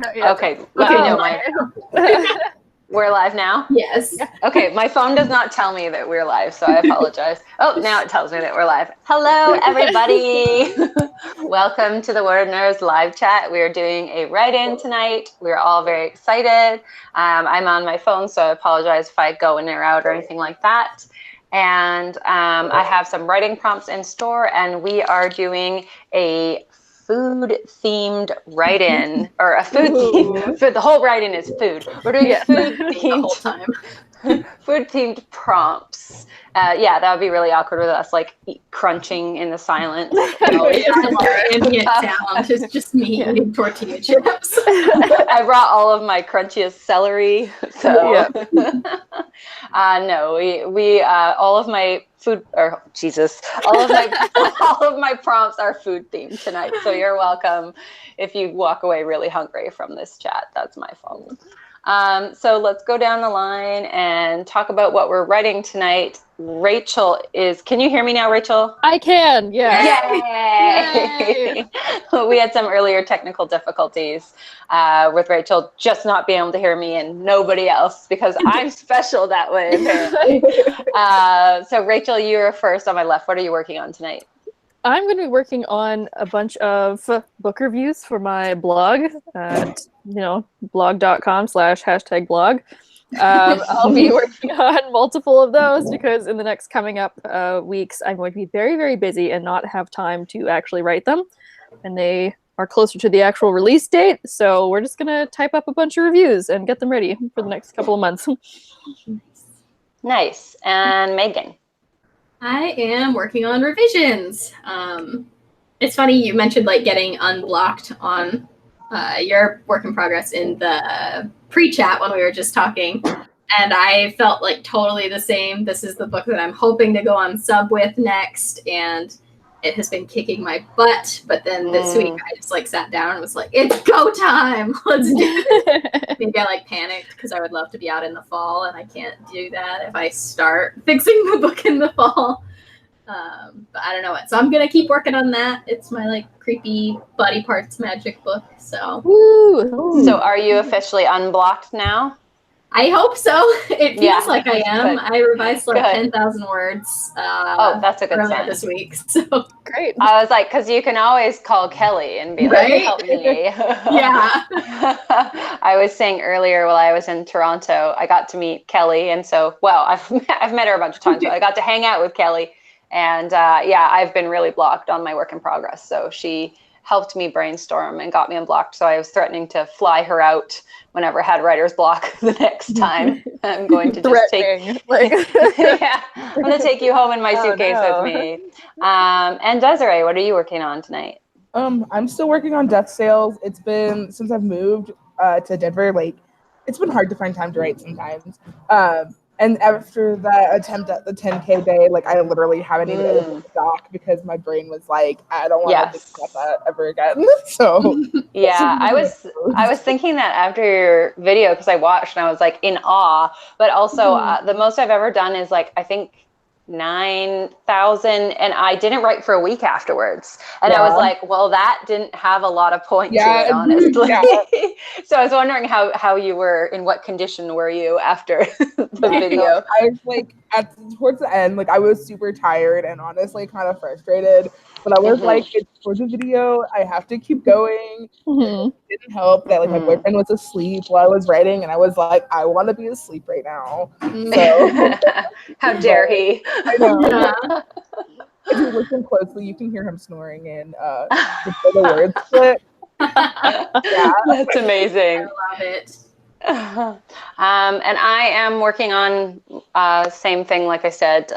No, yeah. Okay, let me know. We're live now? Yes. Okay, my phone does not tell me that we're live, so I apologize. Oh, now it tells me that we're live. Hello, everybody. Welcome to the WordNerds live chat. We are doing a write-in tonight. We're all very excited. I'm on my phone, so I apologize if I go in or out or anything like that. And I have some writing prompts in store, and we are doing a food-themed write-in, or a food-themed, the whole write-in is food. We're doing food-themed the whole time. food-themed prompts. Yeah, that would be really awkward with us, like crunching in the silence. Ambient sound is just me eating tortilla chips. I brought all of my crunchiest celery, so no, we all of my food, or Jesus, all of my prompts are food themed tonight. So you're welcome if you walk away really hungry from this chat. That's my fault. So let's go down the line and talk about what we're writing tonight. Rachel can you hear me now, Rachel? I can, yeah. Yay! We had some earlier technical difficulties with Rachel just not being able to hear me and nobody else, because I'm special that way, apparently. So Rachel, you're first on my left. What are you working on tonight? I'm going to be working on a bunch of book reviews for my blog at, blog.com/#blog. I'll be working on multiple of those because in the next coming up weeks, I'm going to be very, very busy and not have time to actually write them. And they are closer to the actual release date. So we're just going to type up a bunch of reviews and get them ready for the next couple of months. Nice. And Megan? I am working on revisions. It's funny you mentioned like getting unblocked on your work in progress in the pre-chat when we were just talking, and I felt like totally the same. This is the book that I'm hoping to go on sub with next, and it has been kicking my butt. But then this week I just like sat down and was like, it's go time. Let's do it. Maybe I panicked because I would love to be out in the fall, and I can't do that if I start fixing the book in the fall. But I don't know what. So I'm gonna keep working on that. It's my creepy body parts magic book. So. Woo. So are you officially unblocked now? I hope so. It feels like I am. Good. I revised 10,000 words. That's a good sign. This week. So great. I was like, because you can always call Kelly and be like, help me. Yeah. I was saying earlier while I was in Toronto, I got to meet Kelly, and so I've met her a bunch of times, but I got to hang out with Kelly, and I've been really blocked on my work in progress. So she helped me brainstorm and got me unblocked. So I was threatening to fly her out whenever I had writer's block the next time. I'm going to just take I'm going to take you home in my suitcase with me. And Desiree, what are you working on tonight? I'm still working on Death Sales. It's been since I've moved to Denver. It's been hard to find time to write sometimes. And after that attempt at the 10K day, I literally haven't even opened the doc because my brain was like, I don't want to discuss that ever again. So I was thinking that after your video, because I watched and I was in awe, but also the most I've ever done is I think 9,000, and I didn't write for a week afterwards. And I was like, well, that didn't have a lot of point to it, honestly. So I was wondering how you were, in what condition were you after the video? I was towards the end, I was super tired and honestly kind of frustrated. But I was it's for the video, I have to keep going. It didn't help that my boyfriend was asleep while I was writing, and I was like, I want to be asleep right now. So how dare he? I know. If you listen closely, you can hear him snoring and the words split. That's amazing. I love it. And I am working on same thing, like I said,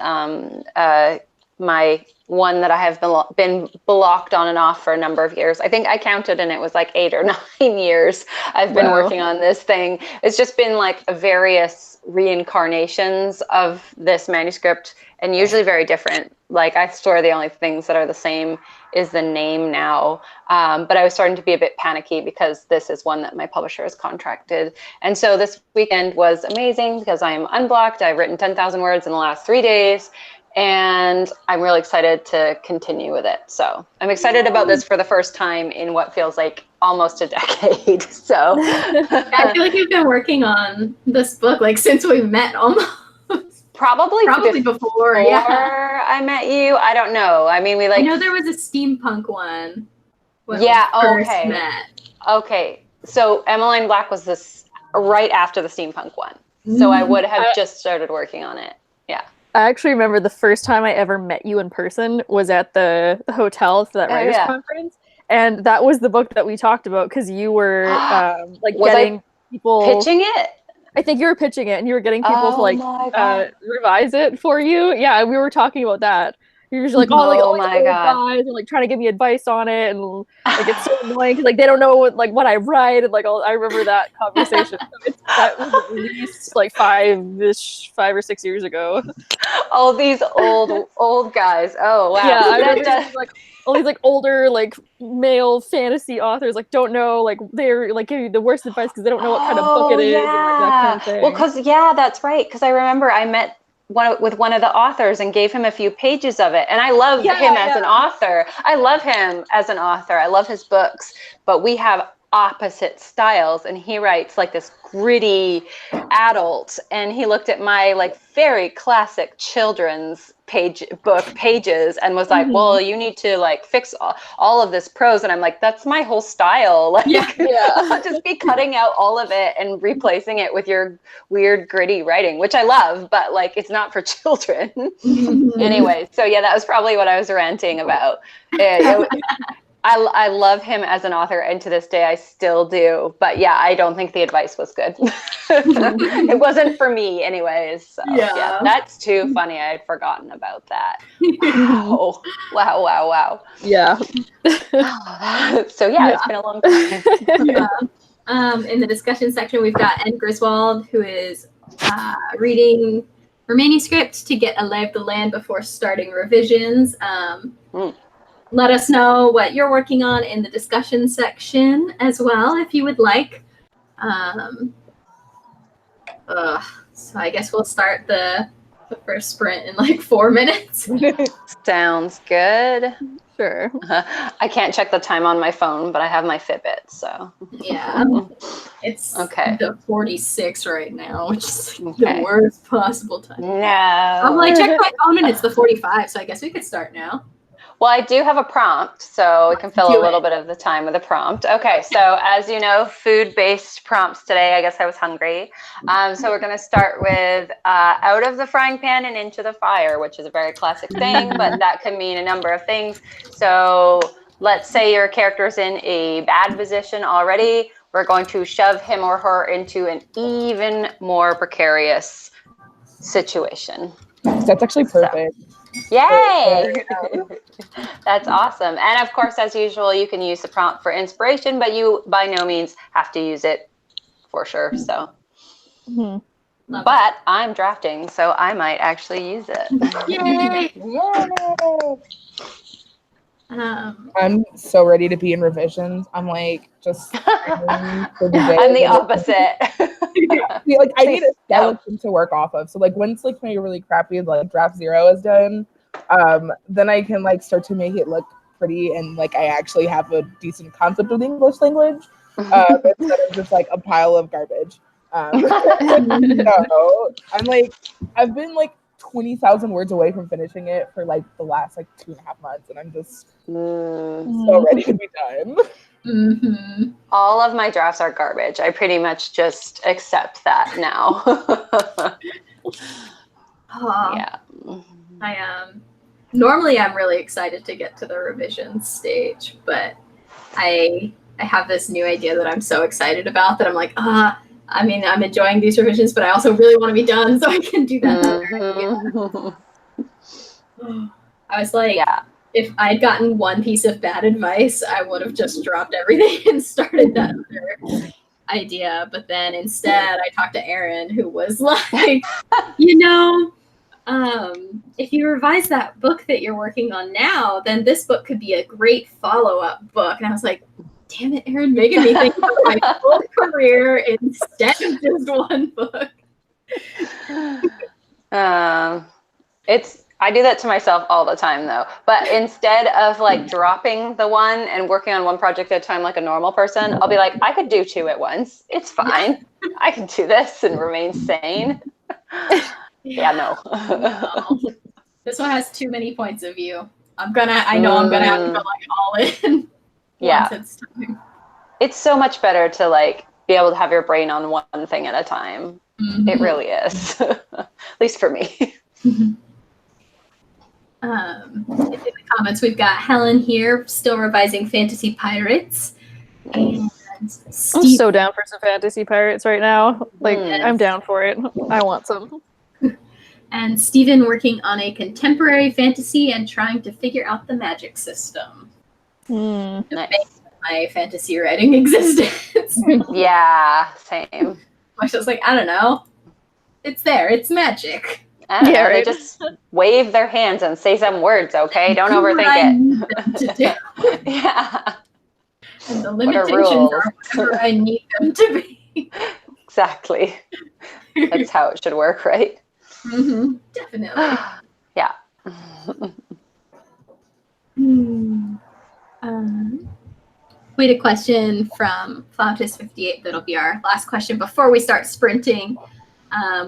my one that I have been blocked on and off for a number of years. I think I counted and it was 8 or 9 years I've been working on this thing. It's just been various reincarnations of this manuscript, and usually very different. I swear the only things that are the same is the name now. But I was starting to be a bit panicky because this is one that my publisher has contracted. And so this weekend was amazing because I am unblocked. I've written 10,000 words in the last 3 days. And I'm really excited to continue with it. So I'm excited about this for the first time in what feels like almost a decade. So I feel like you've been working on this book like since we met almost. Probably before, yeah. I met you. I don't know. I mean, I know there was a steampunk one when yeah, we first met. Okay. So Emmeline Black was this right after the steampunk one. So I would have just started working on it. Yeah. I actually remember the first time I ever met you in person was at the hotel for that writers conference. And that was the book that we talked about because you were like getting people pitching it. I think you were pitching it and you were getting people to like revise it for you. Yeah, we were talking about that. You were just like, oh my God, guys, and like trying to give me advice on it, and like it's so annoying because like they don't know what I write, and like I remember that conversation. That was at least like 5 or 6 years ago. All these old guys. Oh wow. Yeah, I remember like all these like older like male fantasy authors like don't know, like they're like give you the worst advice because they don't know what kind of book it is. And, like, that kind of thing. Well, because that's right. Because I remember I met with one of the authors and gave him a few pages of it, and I love him as an author. I love him as an author. I love his books, but we have opposite styles, and he writes like this gritty adult, and he looked at my like very classic children's book pages and was like, well, you need to like fix all of this prose, and I'm like, that's my whole style. Like I'll just be cutting out all of it and replacing it with your weird gritty writing, which I love, but like it's not for children. Anyway, so yeah, that was probably what I was ranting about. I love him as an author, and to this day I still do. But yeah, I don't think the advice was good. It wasn't for me anyways. So yeah, that's too funny. I had forgotten about that. Wow. Yeah. So yeah, it's been a long time. In the discussion section, we've got Anne Griswold, who is reading her manuscript to get a lay of the land before starting revisions. Let us know what you're working on in the discussion section as well, if you would like. So I guess we'll start the first sprint in like 4 minutes. Sounds good. Sure. I can't check the time on my phone, but I have my Fitbit, so. Yeah. It's the 46 right now, which is the worst possible time. No. I'm like, check my phone and it's the 45, so I guess we could start now. Well, I do have a prompt, so we can fill a little bit of the time with a prompt. Okay, so as you know, food-based prompts today. I guess I was hungry. So we're going to start with out of the frying pan and into the fire, which is a very classic thing, but that can mean a number of things. So let's say your character's in a bad position already. We're going to shove him or her into an even more precarious situation. That's actually perfect. Yay! That's awesome. And of course, as usual, you can use the prompt for inspiration, but you by no means have to use it for sure. So, but I'm drafting, so I might actually use it. Yay! I'm so ready to be in revisions. I'm like just for the day. I'm the opposite. See, like I need a skeleton to work off of. So like once like my really crappy like draft 0 is done, then I can like start to make it look pretty and like I actually have a decent concept of the English language instead of just like a pile of garbage. So I'm like I've been like 20,000 words away from finishing it for like the last like 2.5 months, and I'm just so ready to be done. All of my drafts are garbage. I pretty much just accept that now. Yeah. Normally I'm really excited to get to the revision stage, but I have this new idea that I'm so excited about that I'm like, I mean, I'm enjoying these revisions, but I also really want to be done so I can do that. I was like, if I'd gotten one piece of bad advice, I would have just dropped everything and started that other idea. But then instead, I talked to Erin, who was like, if you revise that book that you're working on now, then this book could be a great follow-up book. And I was like, damn it, Erin, making me think about my whole career instead of just one book. I do that to myself all the time though. But instead of like dropping the one and working on one project at a time like a normal person, I'll be like, I could do 2 at once. It's fine. I can do this and remain sane. Yeah, no. No. This one has too many points of view. I know I'm gonna have to go like all in Yeah. once it's time. It's so much better to like be able to have your brain on one thing at a time. Mm-hmm. It really is. At least for me. Mm-hmm. In the comments, we've got Helen here, still revising Fantasy Pirates. And I'm Steve, so down for some fantasy pirates right now. Like, I'm down for it. I want some. and Stephen working on a contemporary fantasy and trying to figure out the magic system. Nice. My fantasy writing existence. Yeah, same. I was just like, I don't know. It's there. It's magic. I don't know. Right. They just wave their hands and say some words, okay? Don't overthink it. Yeah. And the What are limitations rules? are whatever I need them to be. Exactly. That's how it should work, right? Mm-hmm. Definitely. Yeah. We had a question from Flautis58 that'll be our last question before we start sprinting.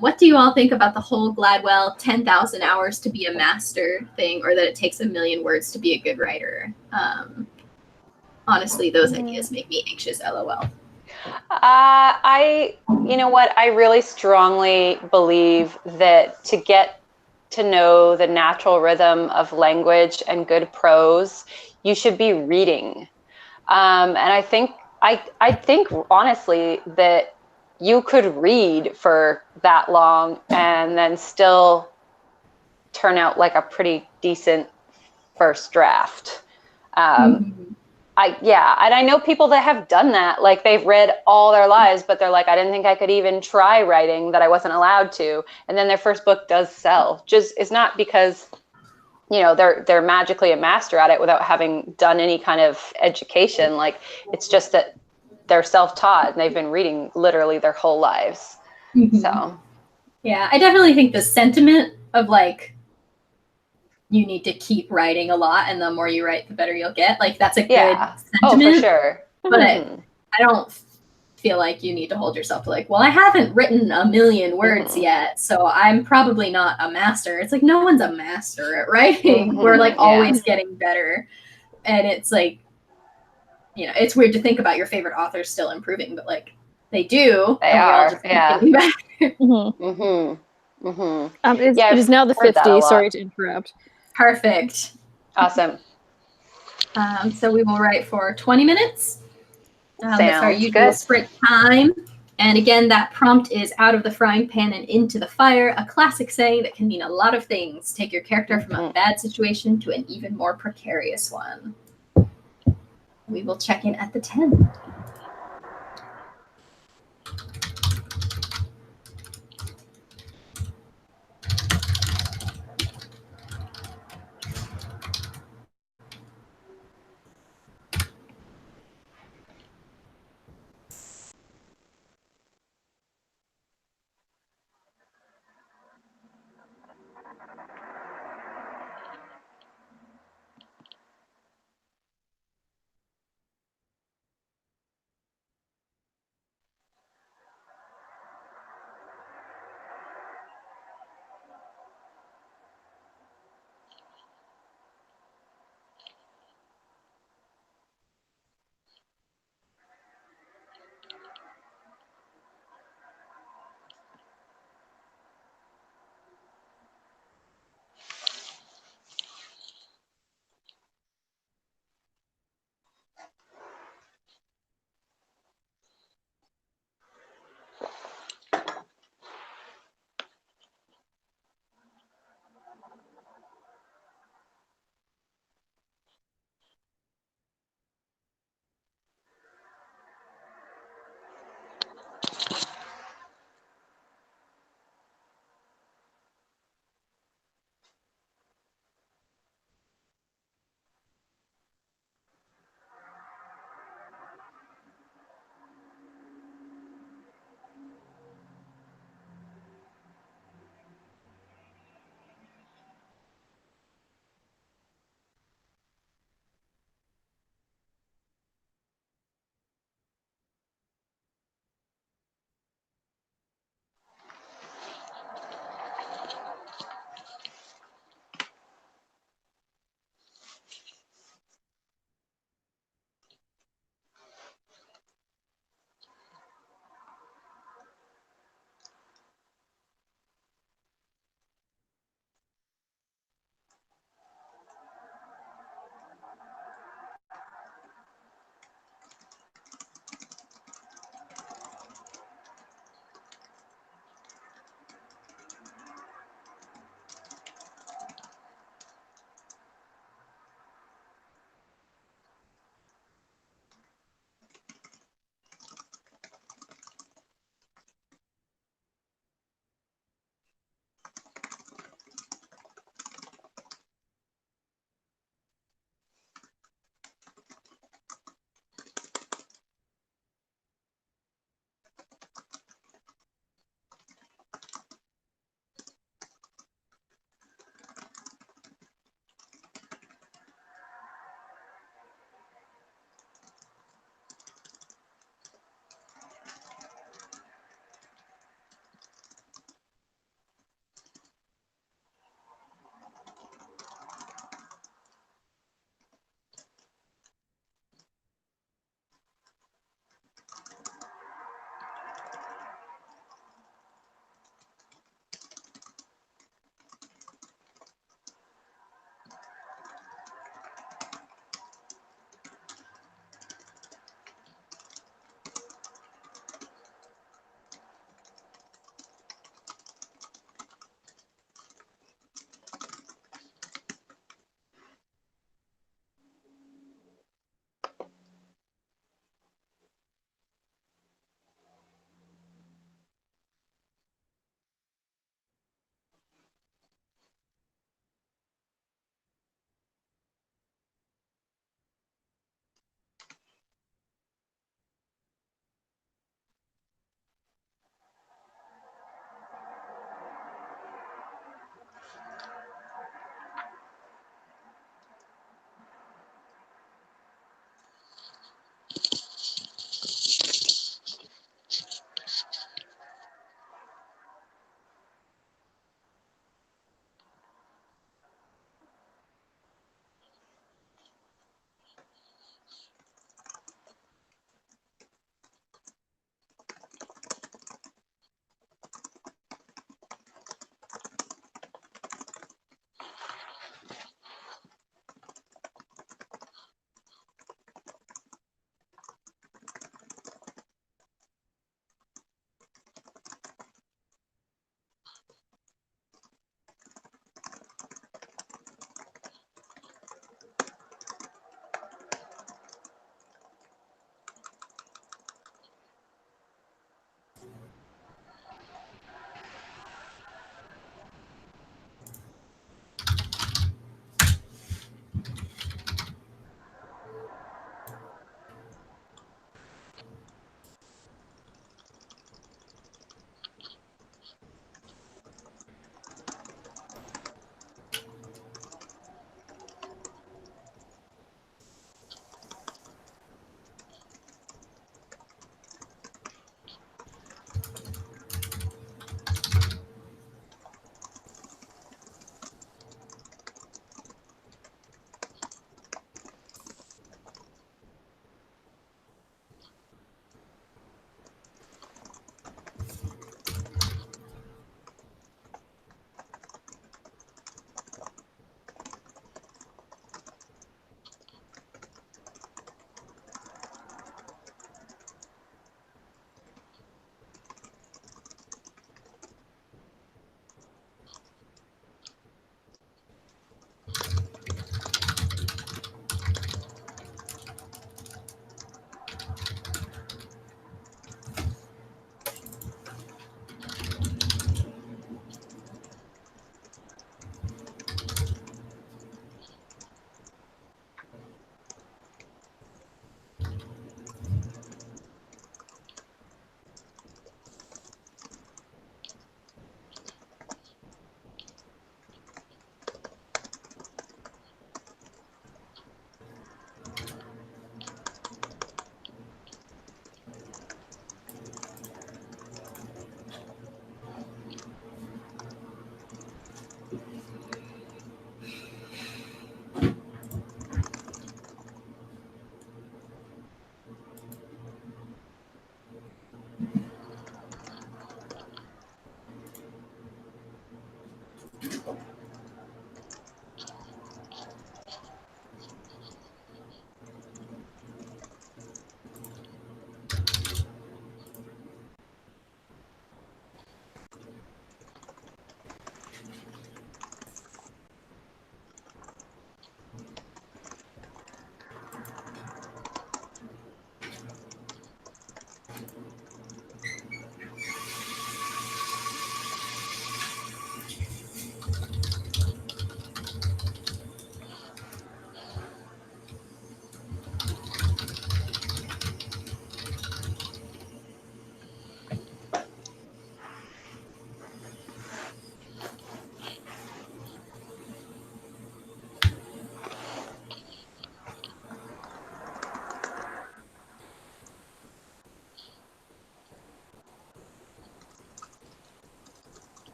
What do you all think about the whole Gladwell 10,000 hours to be a master thing, or that it takes 1,000,000 words to be a good writer? Honestly, those ideas make me anxious, LOL. You know what? I really strongly believe that to get to know the natural rhythm of language and good prose, you should be reading. And I think honestly that you could read for that long and then still turn out like a pretty decent first draft. And I know people that have done that. Like they've read all their lives, but they're like, I didn't think I could even try writing, that I wasn't allowed to. And then their first book does sell. Just it's not because, you know, they're magically a master at it without having done any kind of education. Like it's just that they're self-taught and they've been reading literally their whole lives. So yeah, I definitely think the sentiment of like you need to keep writing a lot, and the more you write, the better you'll get. Like that's a good sentiment. Oh, for sure. But I don't feel like you need to hold yourself to like, well, I haven't written 1,000,000 words yet, so I'm probably not a master. It's like no one's a master at writing. We're like always getting better. And it's like, you know, it's weird to think about your favorite authors still improving, but like they do. They are. Yeah. It is now the 50. Sorry to interrupt. Perfect. Awesome. So we will write for 20 minutes. That's our usual good. sprint time. And again, that prompt is out of the frying pan and into the fire, a classic saying that can mean a lot of things. Take your character from a bad situation to an even more precarious one. We will check in at the 10.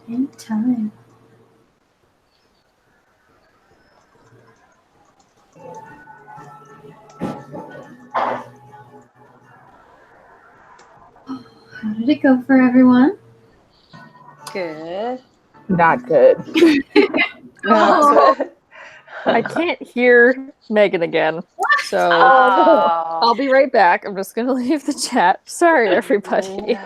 In time. How did it go for everyone? Good. Not good. Oh. I can't hear Megan again. So Oh. I'll be right back. I'm just gonna leave the chat. Sorry, everybody.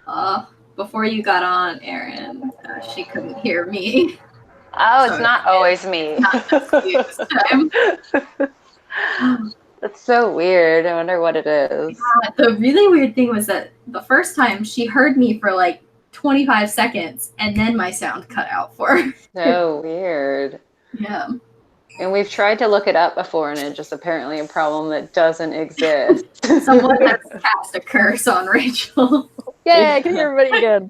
No. Before you got on, Erin, she couldn't hear me. Oh, So it's not always me. Not just you this time. That's so weird. I wonder what it is. The really weird thing was that the first time she heard me for like 25 seconds and then my sound cut out for her. So weird. Yeah. And we've tried to look it up before, and it's just apparently a problem that doesn't exist. Someone has cast a curse on Rachel. Yay, I can hear everybody again.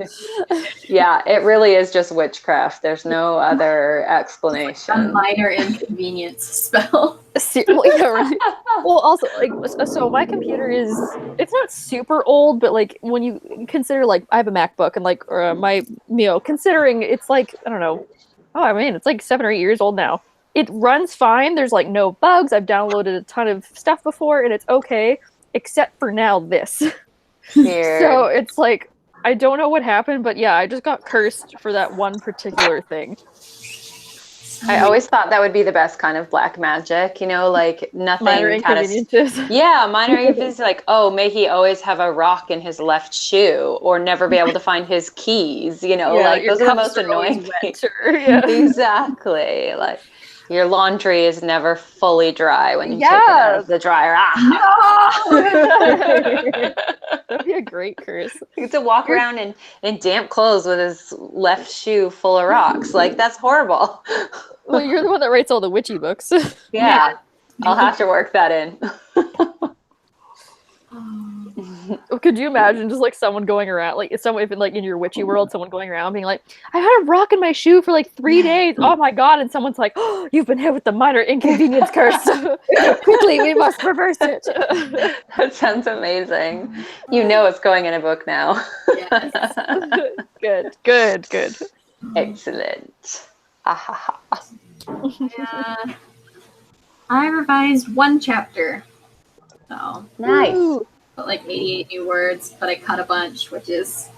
Yeah, it really is just witchcraft. There's no other A explanation. minor inconvenience spell. Well, yeah, right. Well, also, like, so my computer is, it's not super old, but like when you consider, like, I have a MacBook and like my, considering it's like, I don't know, it's like 7 or 8 years old now. It runs fine. There's like no bugs. I've downloaded a ton of stuff before and it's okay, except for now this. Weird. So it's like, I don't know what happened, but yeah, I just got cursed for that one particular thing. I always thought that would be the best kind of black magic, like nothing. Minor inconveniences. Yeah, minor inconveniences, like, oh, may he always have a rock in his left shoe or never be able to find his keys, like those are the most annoying things. Yeah. Exactly. Like your laundry is never fully dry when you take it out of the dryer. That'd be a great curse. He gets to walk around in damp clothes with his left shoe full of rocks. Like, that's horrible. Well, you're the one that writes all the witchy books. Yeah. I'll have to work that in. Could you imagine just like someone going around, like someone, if in your witchy world, someone going around being like, I had a rock in my shoe for like 3 days. Oh my god! And someone's like, oh, you've been hit with the minor inconvenience curse. Quickly, we must reverse it. That sounds amazing. It's going in a book now. Yes. Good. Excellent. Yeah. I revised one chapter. So Nice. Ooh. put like 88 new words, but I cut a bunch, which is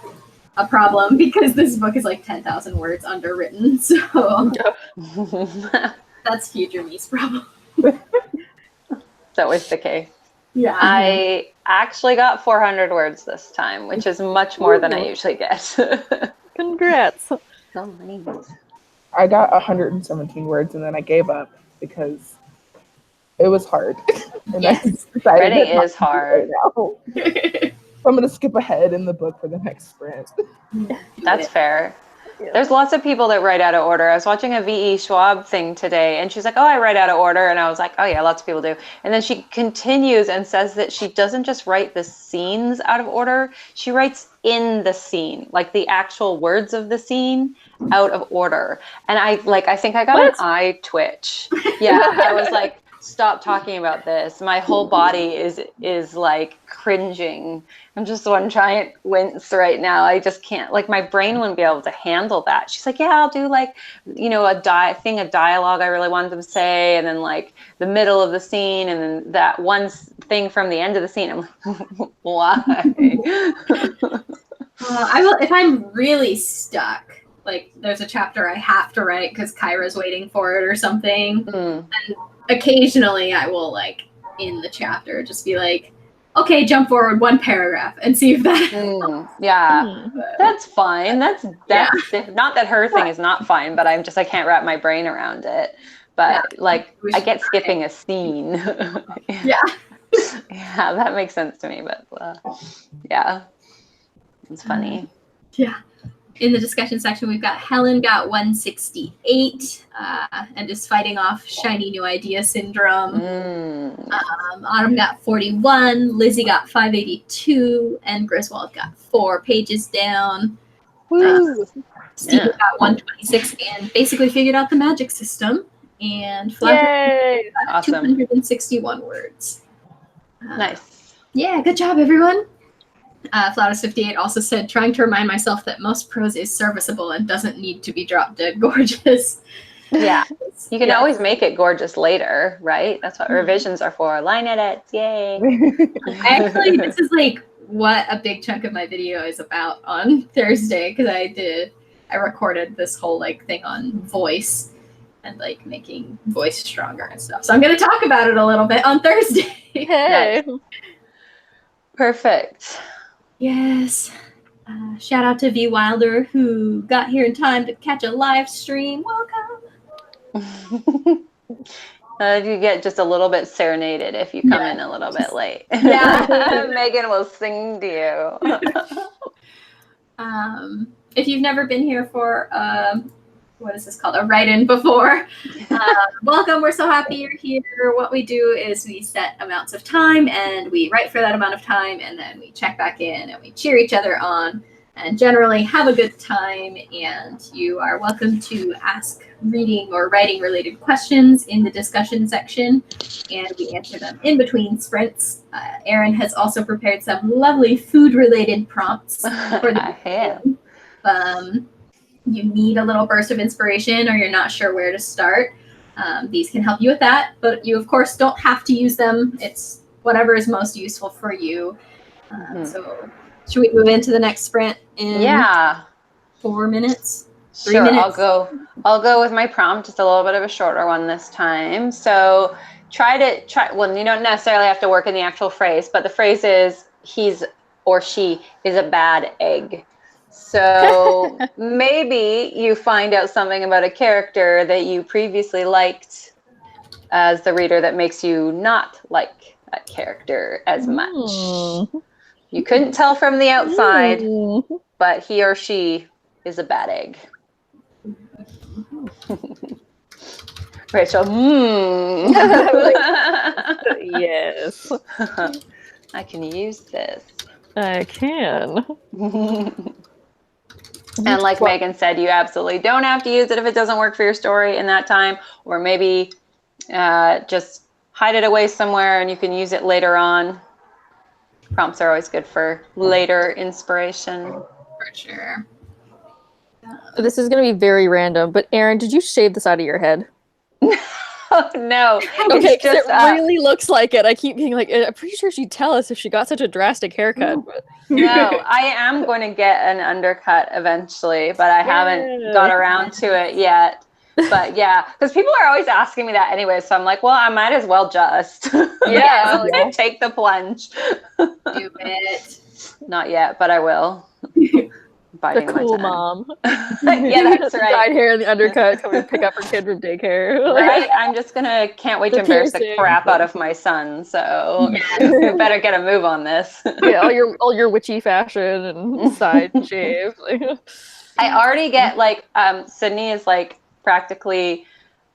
a problem because this book is like 10,000 words underwritten. So that's future me's problem. It's always the case. Yeah. I actually got 400 words this time, which is much more than I usually get. Congrats. So nice. I got 117 words and then I gave up because it was hard. And Yes. I decided Writing that is hard. So I'm going to skip ahead in the book for the next sprint. That's fair. Yeah. There's lots of people that write out of order. I was watching a V.E. Schwab thing today, and she's like, oh, I write out of order. And I was like, oh, yeah, lots of people do. And then she continues and says that she doesn't just write the scenes out of order. She writes in the scene, like the actual words of the scene out of order. And I think I got an eye twitch. Yeah, I was like, stop talking about this. My whole body is like cringing. I'm just one giant wince right now. I just can't, like, my brain wouldn't be able to handle that. She's like, yeah, I'll do like, a dialogue I really wanted them to say, and then like the middle of the scene, and then that one thing from the end of the scene. I'm like, why? I will, if I'm really stuck, like there's a chapter I have to write because Kyra's waiting for it or something. And occasionally I will, like, in the chapter just be like, okay, jump forward one paragraph and see if that yeah, that's fine. That's not that her thing is not fine, but I can't wrap my brain around it. But like, I get skipping a scene. Yeah. Yeah, that makes sense to me. But yeah, it's funny. Yeah. In the discussion section, we've got Helen got 168 and is fighting off shiny new idea syndrome. Autumn got 41, Lizzie got 582, and Griswold got 4 pages down. Steve got 126 and basically figured out the magic system. And Flounder got 261 words. Nice. Yeah, good job, everyone. Flautus58 also said, trying to remind myself that most prose is serviceable and doesn't need to be drop dead gorgeous. Yeah. You can always make it gorgeous later, right? That's what revisions are for. Line edits. Yay. Actually, this is like what a big chunk of my video is about on Thursday, because I recorded this whole like thing on voice and like making voice stronger and stuff. So I'm going to talk about it a little bit on Thursday. Hey. Perfect. Yes. Shout out to V Wilder, who got here in time to catch a live stream. Welcome. You get just a little bit serenaded if you come in a little bit late. Yeah. Megan will sing to you. If you've never been here for what is this called? A write-in before. Welcome. We're so happy you're here. What we do is we set amounts of time and we write for that amount of time, and then we check back in and we cheer each other on and generally have a good time. And you are welcome to ask reading or writing related questions in the discussion section, and we answer them in between sprints. Erin has also prepared some lovely food related prompts for the you need a little burst of inspiration or you're not sure where to start, these can help you with that, but you of course don't have to use them. It's whatever is most useful for you. So should we move into the next sprint in 4 minutes? 3 Sure, minutes? I'll go with my prompt, just a little bit of a shorter one this time. So well, you don't necessarily have to work in the actual phrase, but the phrase is he's or she is a bad egg. So maybe you find out something about a character that you previously liked as the reader that makes you not like that character as much. You couldn't tell from the outside, but he or she is a bad egg. Rachel, Yes. I can use this. I can. And like Megan said, you absolutely don't have to use it if it doesn't work for your story in that time, or maybe just hide it away somewhere and you can use it later on. Prompts are always good for later inspiration. For sure. This is going to be very random, but Erin, did you shave the side of your head? Oh, no. Okay, because it really looks like it. I keep being like, I'm pretty sure she'd tell us if she got such a drastic haircut. But. No, I am going to get an undercut eventually, but I haven't got around to it yet. But yeah, because people are always asking me that anyway, so I'm like, well, I might as well just take the plunge. Do it. Not yet, but I will. The cool mom. Yeah, that's right. Dyed hair in the undercut, coming to pick up her kid from daycare. Right? I'm just can't wait to embarrass the crap out of my son, so you better get a move on this. Yeah, all your witchy fashion and side shave. I already get Sydney is like practically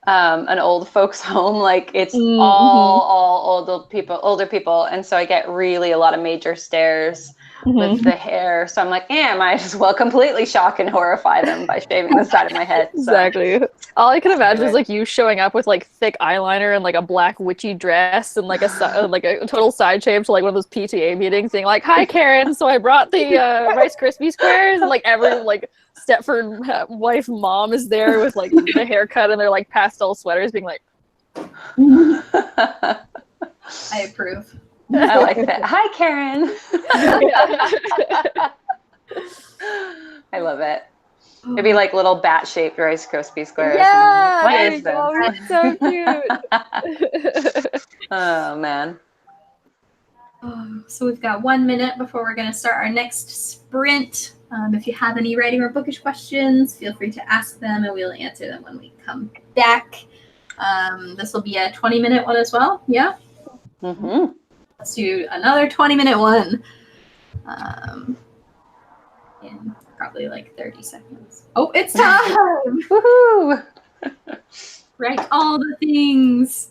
an old folks home. Like it's all older people, and so I get really a lot of major stares with the hair. So I'm like, might as well completely shock and horrify them by shaving the side of my head. So. Exactly. All I can imagine is like you showing up with like thick eyeliner and like a black witchy dress and like a total side shave to like one of those PTA meetings, being like, "Hi, Karen. So I brought the Rice Krispie squares," and like every like Stepford wife mom is there with like the haircut and their like pastel sweaters, being like, "I approve." I like that. Hi, Karen. I love it. It'd be like little bat-shaped Rice Krispie squares. Yeah, what is this? It's so cute. Oh man. So we've got 1 minute before we're going to start our next sprint. If you have any writing or bookish questions, feel free to ask them and we'll answer them when we come back. This will be a 20-minute one as well. Yeah. Mm-hmm. Let's do another 20-minute one. In probably like 30 seconds. Oh, it's time! Woohoo! Write all the things.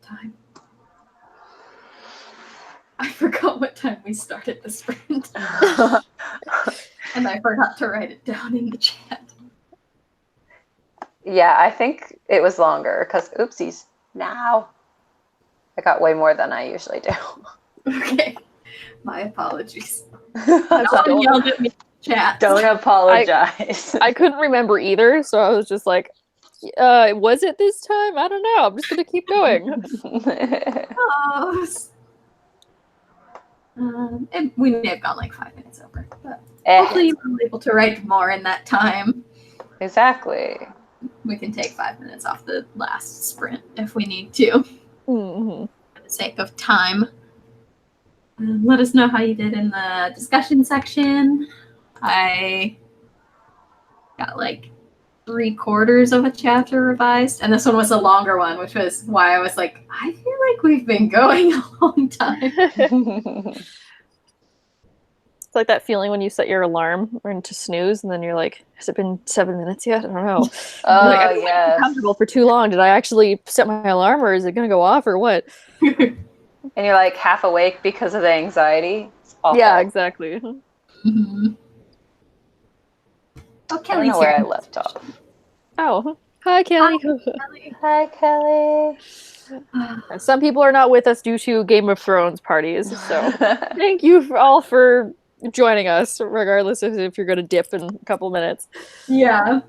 time. I forgot what time we started the sprint. And I forgot to write it down in the chat. Yeah, I think it was longer because oopsies. Now I got way more than I usually do. Okay. My apologies. That's No one all. yelled at me in the chat. Don't apologize. I couldn't remember either, so I was just like, was it this time? I don't know. I'm just gonna keep going. Oh. We may have gone like 5 minutes over, but hopefully you were able to write more in that time. Exactly. We can take 5 minutes off the last sprint if we need to, Mm-hmm. for the sake of time. Let us know how you did in the discussion section. I got like 3/4 of a chapter revised, and this one was a longer one, which was why I was like, I feel like we've been going a long time. It's like that feeling when you set your alarm or into snooze, and then you're like, has it been 7 minutes yet? I don't know. Oh, Like, I've been yes. comfortable for too long. Did I actually set my alarm, or is it gonna go off, or what? And you're like half awake because of the anxiety. It's awful. Yeah, exactly. Mm-hmm. Oh, I don't Kelly's know where I here. left off. Oh, hi, Kelly. Hi, Kelly. Some people are not with us due to Game of Thrones parties, so thank you all for joining us, regardless of if you're going to dip in a couple minutes. Yeah.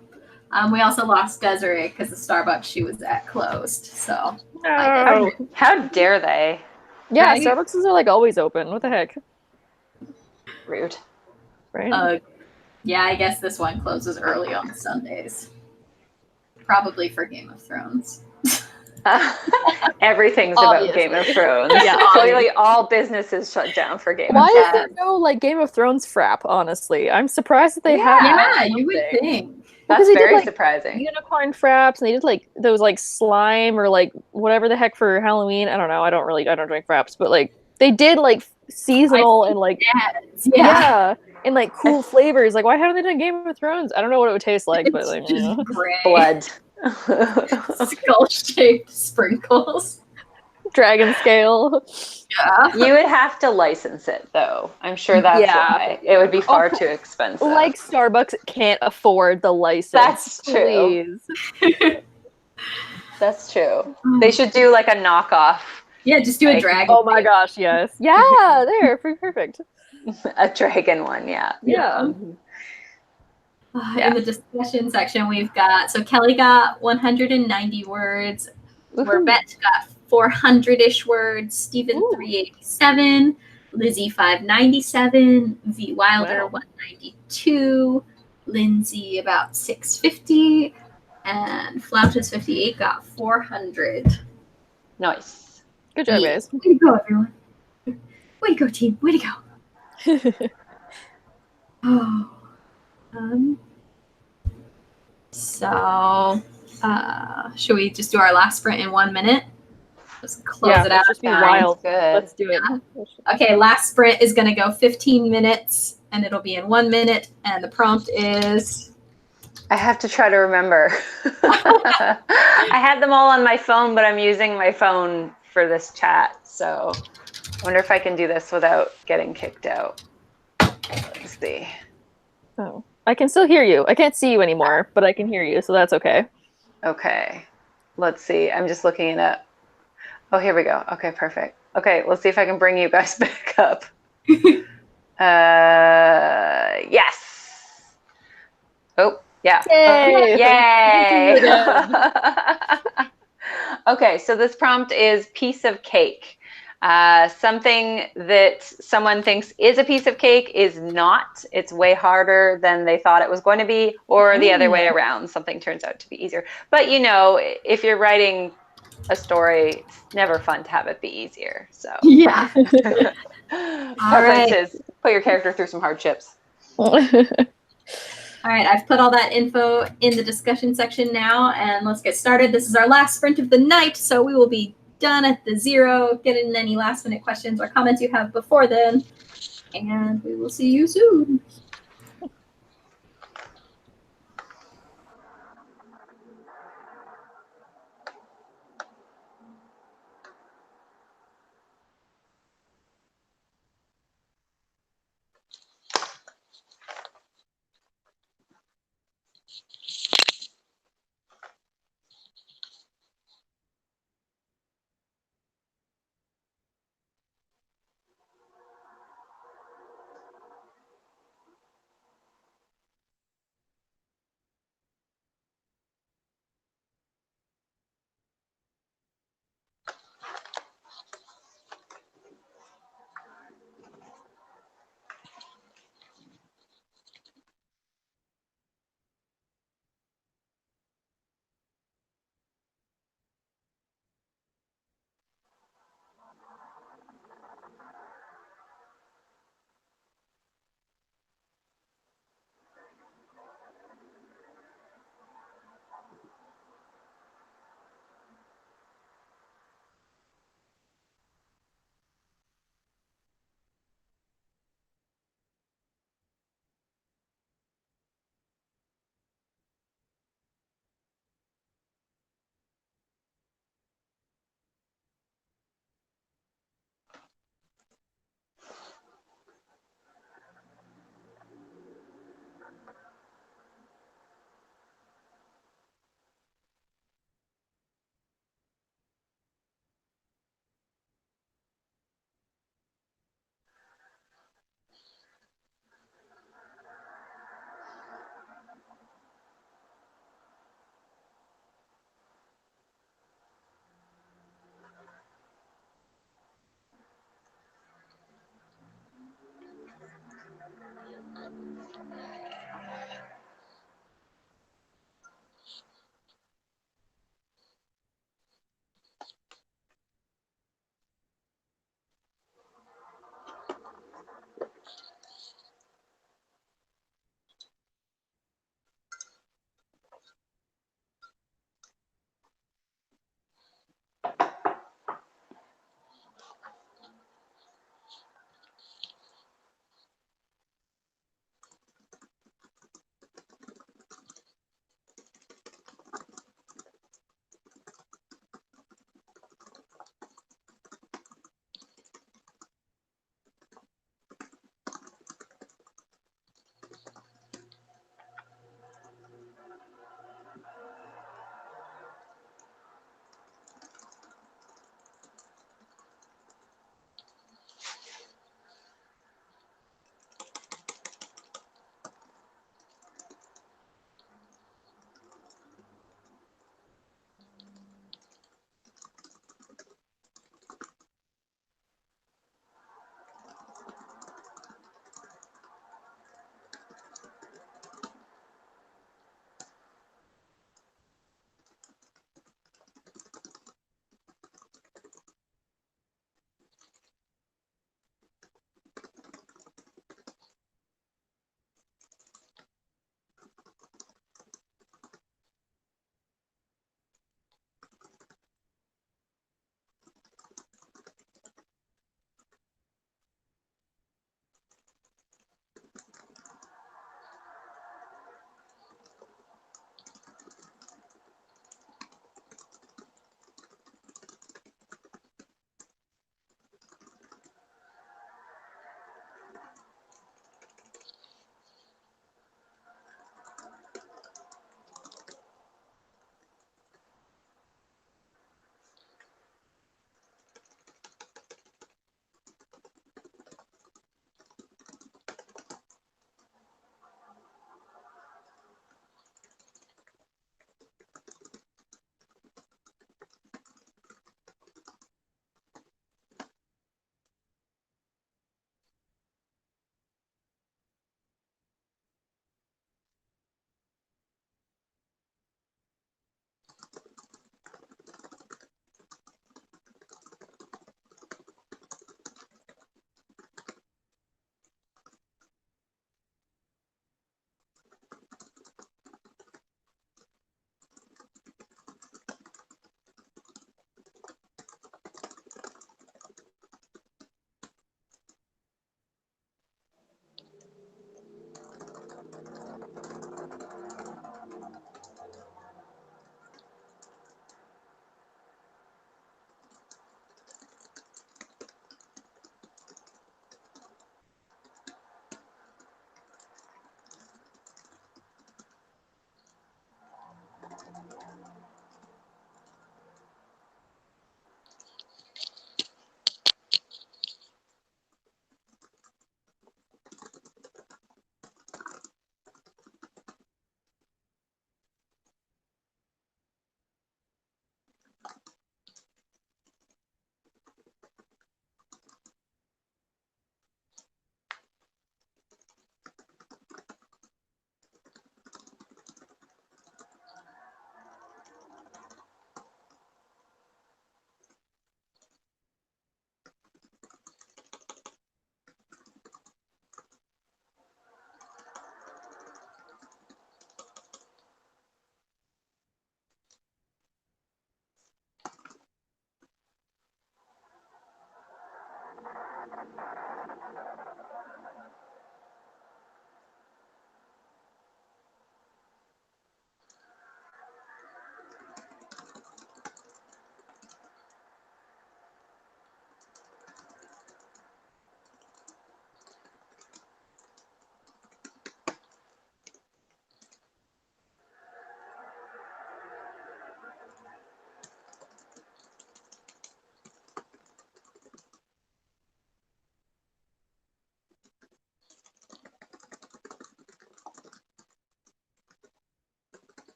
We also lost Desiree because the Starbucks she was at closed. So No. How dare they? Yeah, Right? Starbucks are like always open. What the heck? Rude. Right? Yeah, I guess this one closes early on Sundays. Probably for Game of Thrones. Everything's about Game of Obviously. Thrones. Yeah, Clearly, all businesses shut down for Game Why of is Thrones. there no like Game of Thrones frap? Honestly, I'm surprised that they Yeah. have. Yeah, you would think. That's they did, very like, surprising. unicorn fraps, and they did like those like slime or like whatever the heck for Halloween. I don't know. I don't drink fraps, but like they did like seasonal and like Yeah. and like cool flavors. Like, why haven't they done Game of Thrones? I don't know what it would taste like, but like, just gray. Blood. Skull-shaped sprinkles. dragon scale. Yeah. You would have to license it, though. I'm sure that's why. It would be far too expensive. Like Starbucks can't afford the license. That's true. Please. That's true. They should do like a knockoff. Yeah, just do a dragon. Oh my gosh, yes. Yeah, there, perfect. A dragon one, yeah. Yeah. In the discussion section, we've got, so Kelly got 190 words. Warbette got 400-ish words. Stephen 387. Lizzie 597. V Wilder 192. Lindsay about 650. And Flautas 58 got 400. Nice. Good job, guys. Way to go, everyone. Way to go, team. Way to go. Oh. So, should we just do our last sprint in 1 minute? Just close it out. Just be guys. wild. Good. Let's do it. Okay, last sprint is going to go 15 minutes, and it'll be in 1 minute. And the prompt is... I have to try to remember. I had them all on my phone, but I'm using my phone for this chat. So I wonder if I can do this without getting kicked out. Let's see. Oh, I can still hear you. I can't see you anymore, but I can hear you, so that's okay. Okay. Let's see. I'm just looking it up. Oh, here we go. Okay, perfect. Okay, let's see if I can bring you guys back up. Yes. Oh, yeah. Yay! Yay! Okay, so this prompt is piece of cake. Something that someone thinks is a piece of cake is not. It's way harder than they thought it was going to be, or the other way around. Something turns out to be easier. But you know, if you're writing a story, it's never fun to have it be easier. So Yeah. preference is put your character through some hardships. All right, I've put all that info in the discussion section now, and let's get started. This is our last sprint of the night, so we will be done at the 0. Get in any last-minute questions or comments you have before then, and we will see you soon.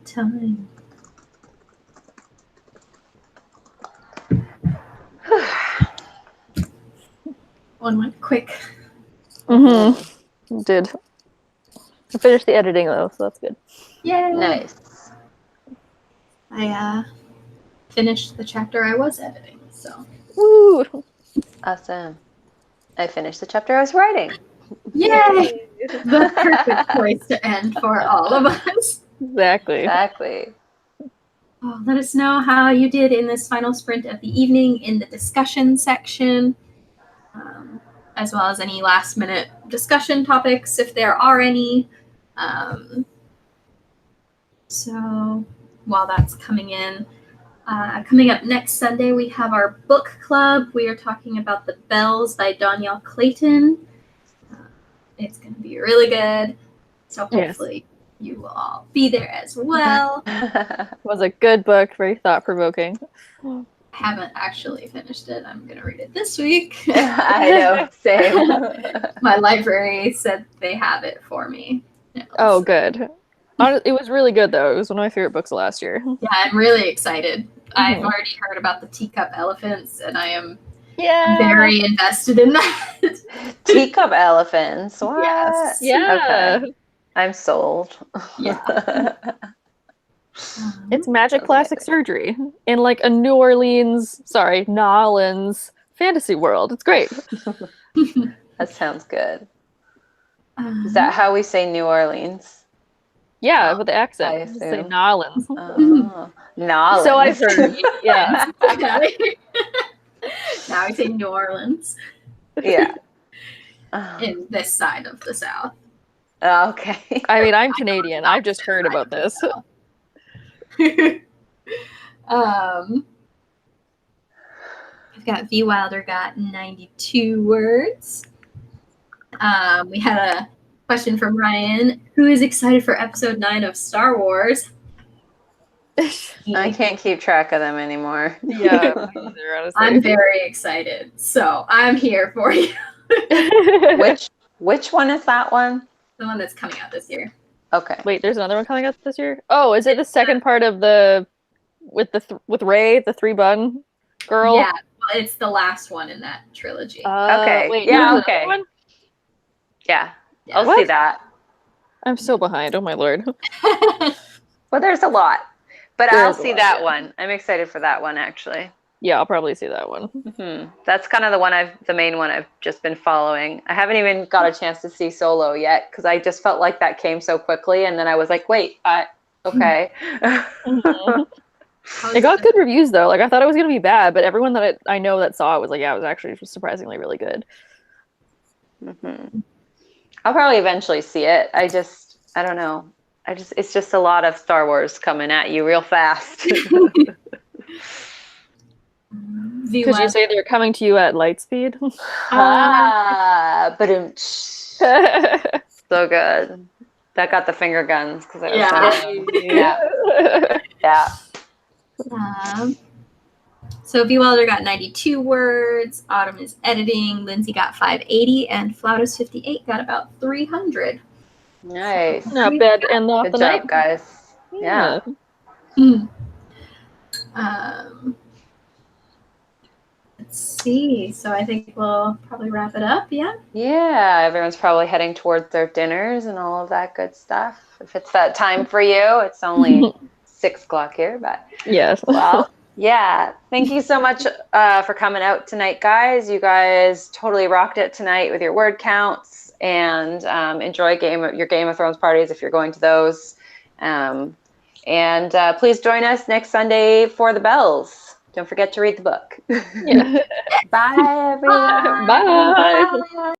time. One went quick. Mm-hmm. Did. I finished the editing though, so that's good. Yay! Nice. I finished the chapter I was editing, so. Woo! Awesome. I finished the chapter I was writing. Yay! The perfect place to end for all of us. Exactly. Exactly. Oh, let us know how you did in this final sprint of the evening in the discussion section, as well as any last minute discussion topics if there are any. So while that's coming in, coming up next Sunday, we have our book club. We are talking about The Bells by Danielle Clayton. It's going to be really good. So hopefully you will all be there as well. It was a good book, very thought-provoking. I haven't actually finished it. I'm going to read it this week. I know, same. My library said they have it for me. Oh, good. It was really good, though. It was one of my favorite books last year. Yeah, I'm really excited. I've already heard about the teacup elephants, and I am very invested in that. Teacup elephants. What? Yes. Yeah. Okay. I'm sold. Yeah. It's magic plastic surgery in like a New Orleans fantasy world. It's great. That sounds good. Is that how we say New Orleans? Yeah, with the accent. I I say assume. Nolans. Nolans. So I've heard. Yeah. Now I say New Orleans. Yeah. In this side of the South. Okay. I mean, I'm Canadian. I've just heard about this. I've got V. Wilder got 92 words. We had a question from Ryan. Who is excited for episode 9 of Star Wars? I can't keep track of them anymore. Yeah, me neither, honestly. I'm very excited. So I'm here for you. Which one is that one? The one that's coming out this year. Okay. Wait, there's another one coming out this year? Oh, is it the second part of with Ray, the 3-bun girl? Yeah, well, it's the last one in that trilogy. Okay. Wait, Yeah, there's okay. another one? Yeah. Yeah. I'll see that. I'm so behind. Oh my lord. Well, there's a lot. But There I'll is a see lot, that yeah. one. I'm excited for that one, actually. Yeah, I'll probably see that one. That's kind of the main one I've just been following. I haven't even got a chance to see Solo yet because I just felt like that came so quickly, and then I was like, wait, okay. It got good reviews though. Like I thought it was gonna be bad, but everyone that I know that saw it was like, yeah, it was actually surprisingly really good. I'll probably eventually see it. I don't know. It's just a lot of Star Wars coming at you real fast. Because you say they're coming to you at light speed. But so good. That got the finger guns because I was yeah. So V. Wilder got 92 words. Autumn is editing. Lindsay got 580, and Flautus 58 got about 300. Nice. Not bad. And off Good the job, night, guys. Yeah. Let's see. So I think we'll probably wrap it up. Yeah. Yeah. Everyone's probably heading towards their dinners and all of that good stuff. If it's that time for you, it's only 6 o'clock here, but yes. Well, yeah. Thank you so much for coming out tonight, guys. You guys totally rocked it tonight with your word counts, and enjoy your Game of Thrones parties if you're going to those. And please join us next Sunday for the bells. Don't forget to read the book. Yeah. Bye, everyone. Bye.